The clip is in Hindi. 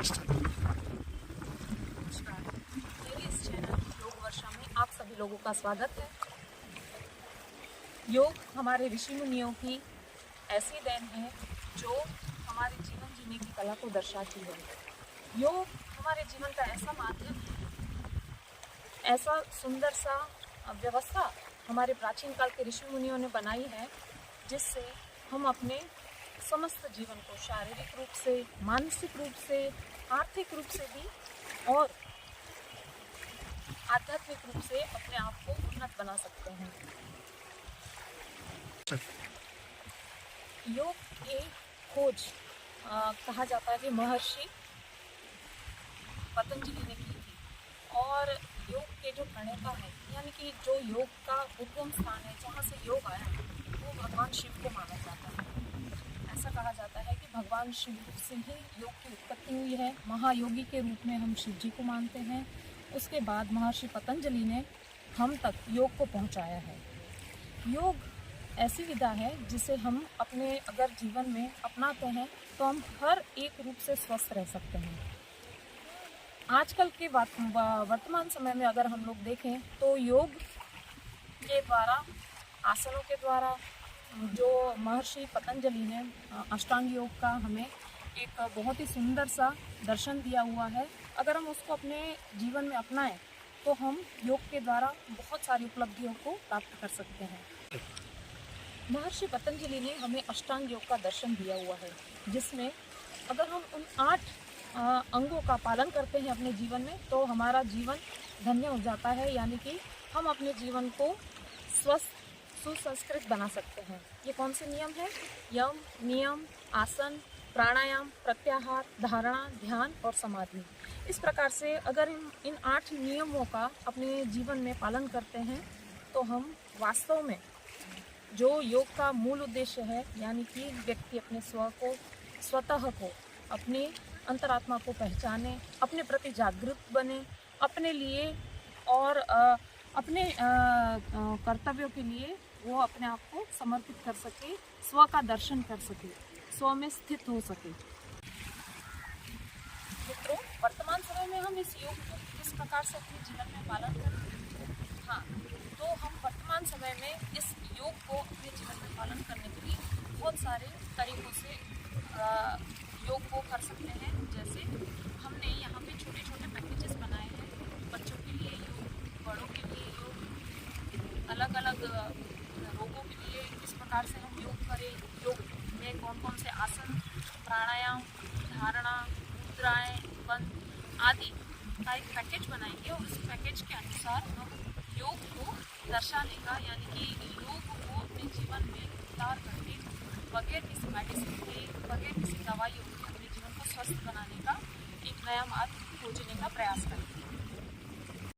नमस्कार, मेरे इस चैनल योग वर्षा में आप सभी लोगों का स्वागत है। योग हमारे ऋषि मुनियों की ऐसी देन है जो हमारे जीवन जीने की कला को दर्शाती है। योग हमारे जीवन का ऐसा माध्यम है, ऐसा सुंदर सा व्यवस्था हमारे प्राचीन काल के ऋषि मुनियों ने बनाई है, जिससे हम अपने समस्त जीवन को शारीरिक रूप से, मानसिक रूप से, आर्थिक रूप से भी और आध्यात्मिक रूप से अपने आप को उन्नत बना सकते हैं। योग की खोज कहा जाता है कि महर्षि पतंजलि ने की थी, और योग के जो प्रणेता है, यानी कि जो योग का उद्गम स्थान है, जहाँ से योग आया, वो भगवान शिव को माना जाता है। ऐसा कहा जाता है कि भगवान शिव से ही योग की उत्पत्ति हुई है। महायोगी के रूप में हम शिव जी को मानते हैं। उसके बाद महर्षि पतंजलि ने हम तक योग को पहुंचाया है। योग ऐसी विधा है जिसे हम अपने अगर जीवन में अपनाते हैं तो हम हर एक रूप से स्वस्थ रह सकते हैं। आजकल के वर्तमान समय में अगर हम लोग देखें तो योग के द्वारा, आसनों के द्वारा, जो महर्षि पतंजलि ने अष्टांग योग का हमें एक बहुत ही सुंदर सा दर्शन दिया हुआ है। अगर हम उसको अपने जीवन में अपनाएं तो हम योग के द्वारा बहुत सारी उपलब्धियों को प्राप्त कर सकते हैं। महर्षि पतंजलि ने हमें अष्टांग योग का दर्शन दिया हुआ है, जिसमें अगर हम उन 8 अंगों का पालन करते हैं अपने जीवन में तो हमारा जीवन धन्य हो जाता है, यानी कि हम अपने जीवन को स्वस्थ, सुसंस्कृत बना सकते हैं। ये कौन से नियम हैं? यम, नियम, आसन, प्राणायाम, प्रत्याहार, धारणा, ध्यान और समाधि। इस प्रकार से अगर हम इन 8 नियमों का अपने जीवन में पालन करते हैं तो हम वास्तव में जो योग का मूल उद्देश्य है, यानी कि व्यक्ति अपने स्वतः को, अपने अंतरात्मा को पहचाने, अपने प्रति जागरूक बने, अपने लिए और अपने कर्तव्यों के लिए वो अपने आप को समर्पित कर सके, स्व का दर्शन कर सके, स्व में स्थित हो सके। मित्रों, वर्तमान समय में हम इस योग को किस प्रकार से अपने जीवन में पालन करें? हाँ, तो हम वर्तमान समय में इस योग को अपने जीवन में पालन करने के लिए बहुत सारे तरीकों से योग को कर सकते हैं। जैसे हमने यहाँ पे छोटे छोटे पैकेजेस बनाए हैं, बच्चों के लिए योग, बड़ों के लिए योग, अलग अलग रोगों के लिए किस प्रकार से हम योग करें, योग में कौन कौन से आसन, प्राणायाम, धारणा, मुद्राएं, बंद आदि का एक पैकेज बनाएंगे, और इस पैकेज के अनुसार हम योग को दर्शाने का, यानी कि योग को अपने जीवन में उतार करके बगैर किसी मेडिसिन के, बगैर किसी दवाइयों के अपने जीवन को स्वस्थ बनाने का एक नया मार्ग खोजने का प्रयास करेंगे।